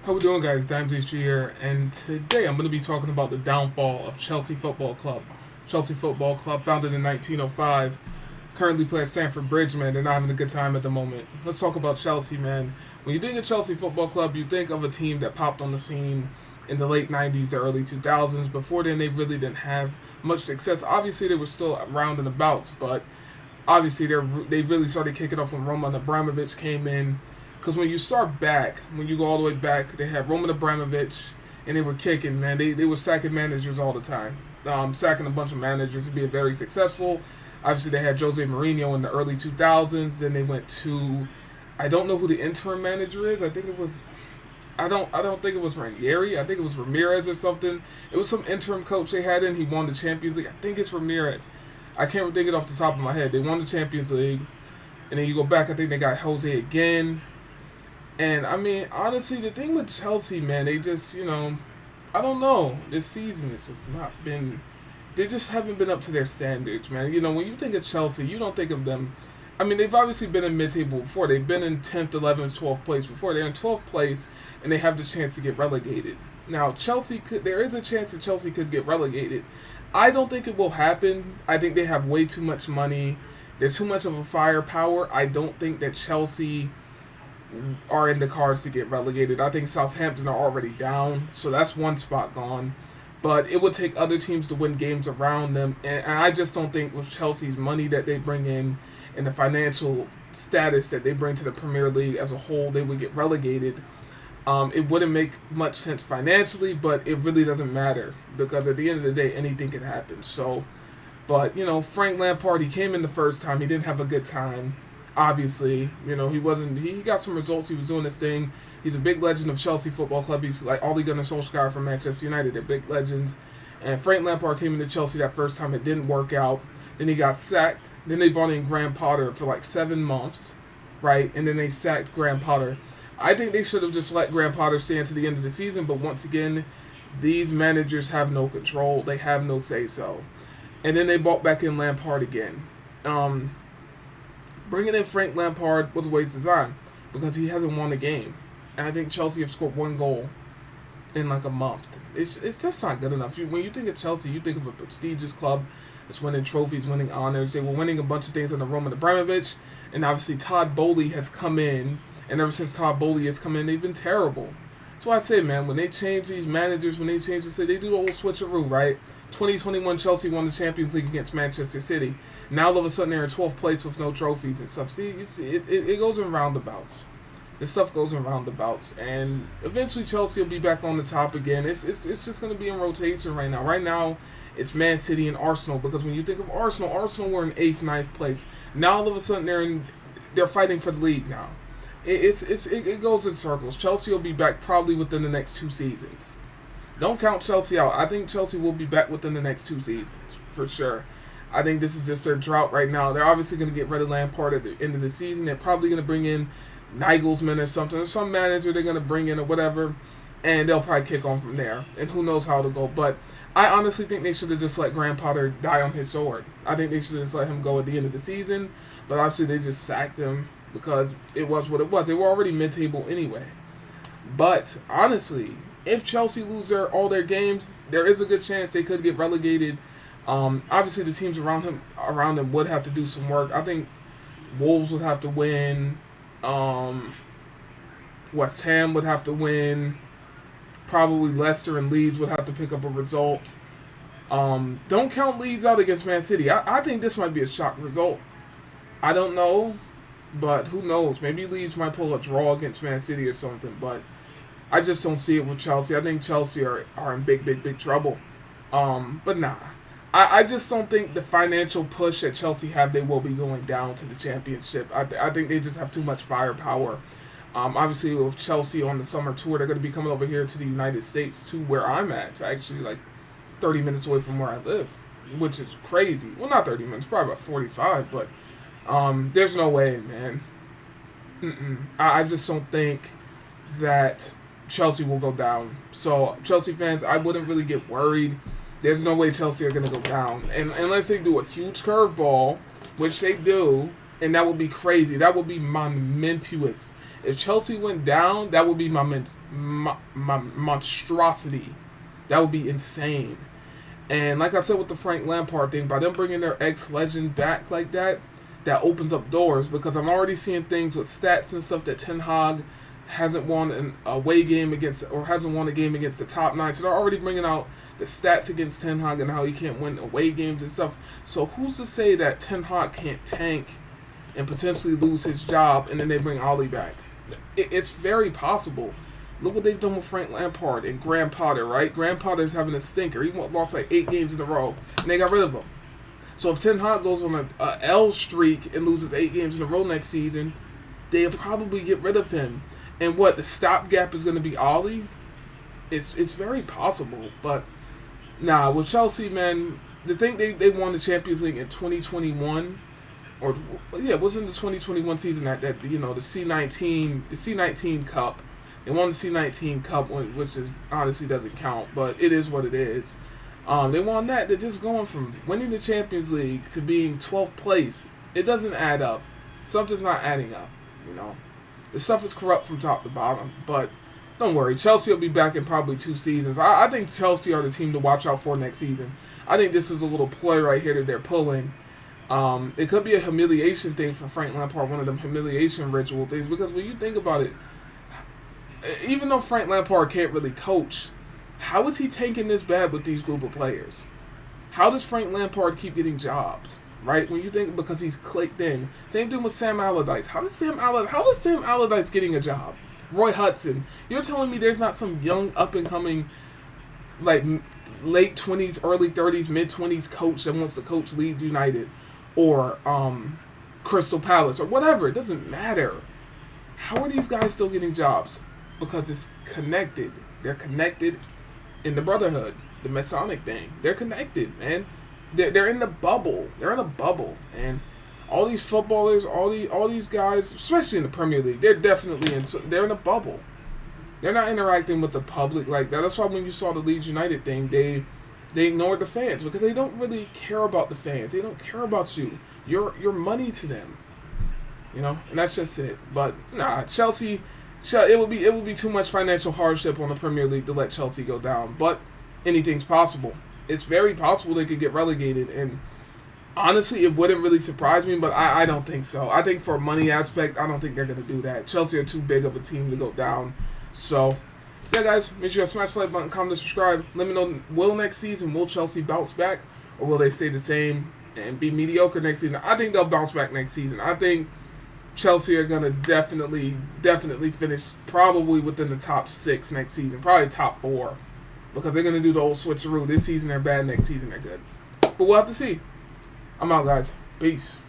How we doing, guys? Dimes here, and today I'm going to be talking about the downfall of Chelsea Football Club. Chelsea Football Club, founded in 1905, currently play at Stamford Bridge, man. They're not having a good time at the moment. Let's talk about Chelsea, man. When you think of Chelsea Football Club, you think of a team that popped on the scene in the late 90s to early 2000s. Before then, they really didn't have much success. Obviously, they were still around and about, but obviously they really started kicking off when Roman Abramovich came in. Because when you start back, when you go all the way back, they had Roman Abramovich, and they were kicking, man. They were sacking managers all the time. Sacking a bunch of managers to be very successful. Obviously, they had Jose Mourinho in the early 2000s. Then they went to, I don't know who the interim manager is. I think it was, I don't think it was Ranieri. I think it was Ramirez or something. It was some interim coach they had in. He won the Champions League. I think it's Ramirez. I can't think it off the top of my head. They won the Champions League. And then you go back, I think they got Jose again. And, I mean, honestly, the thing with Chelsea, man, they just, I don't know. This season, it's just not been, they just haven't been up to their standards, man. When you think of Chelsea, you don't think of them. I mean, they've obviously been in mid-table before. They've been in 10th, 11th, 12th place before. They're in 12th place, and they have the chance to get relegated. Now, there is a chance that Chelsea could get relegated. I don't think it will happen. I think they have way too much money. They're too much of a firepower. I don't think that Chelsea are in the cards to get relegated. I think Southampton are already down, so that's one spot gone. But it would take other teams to win games around them, and I just don't think with Chelsea's money that they bring in and the financial status that they bring to the Premier League as a whole, they would get relegated. It wouldn't make much sense financially, but it really doesn't matter because at the end of the day, anything can happen. So, but Frank Lampard, he came in the first time, he didn't have a good time. Obviously, he got some results. He was doing this thing. He's a big legend of Chelsea Football Club. He's like Ole Gunnar Solskjaer from Manchester United. They're big legends. And Frank Lampard came into Chelsea that first time. It didn't work out. Then he got sacked. Then they brought in Graham Potter for like 7 months, right? And then they sacked Graham Potter. I think they should have just let Graham Potter stay until the end of the season. But once again, these managers have no control. They have no say-so. And then they brought back in Lampard again. Bringing in Frank Lampard was a waste of time because he hasn't won a game. And I think Chelsea have scored 1 goal in like a month. It's just not good enough. When you think of Chelsea, you think of a prestigious club that's winning trophies, winning honors. They were winning a bunch of things under Roman Abramovich. And obviously Todd Boehly has come in. And ever since Todd Boehly has come in, they've been terrible. That's why I say, man, when they change these managers, when they change they do the whole switcheroo, right? 2021 Chelsea won the Champions League against Manchester City. Now all of a sudden they're in 12th place with no trophies and stuff. See, it goes in roundabouts. This stuff goes in roundabouts, and eventually Chelsea will be back on the top again. It's just going to be in rotation right now. Right now, it's Man City and Arsenal, because when you think of Arsenal were in 8th, 9th place. Now all of a sudden they're fighting for the league now. It goes in circles. Chelsea will be back probably within the next 2 seasons. Don't count Chelsea out. I think Chelsea will be back within the next 2 seasons for sure. I think this is just their drought right now. They're obviously going to get rid of Lampard at the end of the season. They're probably going to bring in Nagelsmann or something, or some manager they're going to bring in or whatever, and they'll probably kick on from there. And who knows how it'll go. But I honestly think they should have just let Graham Potter die on his sword. I think they should have just let him go at the end of the season. But obviously they just sacked him because it was what it was. They were already mid-table anyway. But honestly, if Chelsea lose all their games, there is a good chance they could get relegated. Obviously, the teams around them would have to do some work. I think Wolves would have to win. West Ham would have to win. Probably Leicester and Leeds would have to pick up a result. Don't count Leeds out against Man City. I think this might be a shock result. I don't know, but who knows? Maybe Leeds might pull a draw against Man City or something, but I just don't see it with Chelsea. I think Chelsea are in big trouble. But nah. I just don't think the financial push that Chelsea have, they will be going down to the championship. I think they just have too much firepower. Obviously, with Chelsea on the summer tour, they're going to be coming over here to the United States, to where I'm at, actually like 30 minutes away from where I live, which is crazy. Well, not 30 minutes, probably about 45, but there's no way, man. I just don't think that Chelsea will go down. So, Chelsea fans, I wouldn't really get worried. There's no way Chelsea are going to go down. And unless they do a huge curveball, which they do, and that would be crazy. That would be monumentous. If Chelsea went down, that would be my monstrosity. That would be insane. And like I said with the Frank Lampard thing, by them bringing their ex-legend back like that, that opens up doors, because I'm already seeing things with stats and stuff that Ten Hag hasn't won an away game against, or hasn't won a game against the top 9. So they're already bringing out the stats against Ten Hag and how he can't win away games and stuff. So who's to say that Ten Hag can't tank and potentially lose his job, and then they bring Ollie back? It's very possible. Look what they've done with Frank Lampard and Graham Potter, right? Graham Potter's having a stinker. He lost like 8 games in a row, and they got rid of him. So if Ten Hag goes on a L streak and loses 8 games in a row next season, they'll probably get rid of him. And what, the stopgap is going to be Ollie? It's very possible. But nah, with Chelsea, man, the thing they won the Champions League in 2021, or yeah, it was in the 2021 season that the C19 Cup. They won the C19 Cup, which is honestly doesn't count, but it is what it is. They won that. They're just going from winning the Champions League to being 12th place. It doesn't add up. Something's not adding up, you know. The stuff is corrupt from top to bottom, but don't worry. Chelsea will be back in probably 2 seasons. I think Chelsea are the team to watch out for next season. I think this is a little ploy right here that they're pulling. It could be a humiliation thing for Frank Lampard, one of them humiliation ritual things, because when you think about it, even though Frank Lampard can't really coach, how is he tanking this bad with these group of players? How does Frank Lampard keep getting jobs, right? When you think, because he's clicked in. Same thing with Sam Allardyce. How is Sam Allardyce getting a job? Roy Hudson. You're telling me there's not some young, up-and-coming, like, late 20s, early 30s, mid-20s coach that wants to coach Leeds United or Crystal Palace or whatever. It doesn't matter. How are these guys still getting jobs? Because it's connected. They're connected in the brotherhood, the Masonic thing. They're connected, man. They're in the bubble. They're in a bubble, and all these footballers, all these guys, especially in the Premier League, they're definitely they're in a bubble. They're not interacting with the public like that. That's why when you saw the Leeds United thing, they ignored the fans, because they don't really care about the fans. They don't care about you. You're money to them, you know, and that's just it. But nah, Chelsea. It would be too much financial hardship on the Premier League to let Chelsea go down. But anything's possible. It's very possible they could get relegated. And honestly, it wouldn't really surprise me, but I don't think so. I think for a money aspect, I don't think they're going to do that. Chelsea are too big of a team to go down. So, yeah, guys, make sure you smash the like button, comment, and subscribe. Let me know, will Chelsea bounce back, or will they stay the same and be mediocre next season? I think they'll bounce back next season. I think Chelsea are going to definitely finish probably within the top 6 next season. Probably top 4. Because they're going to do the old switcheroo. This season they're bad, next season they're good. But we'll have to see. I'm out, guys. Peace.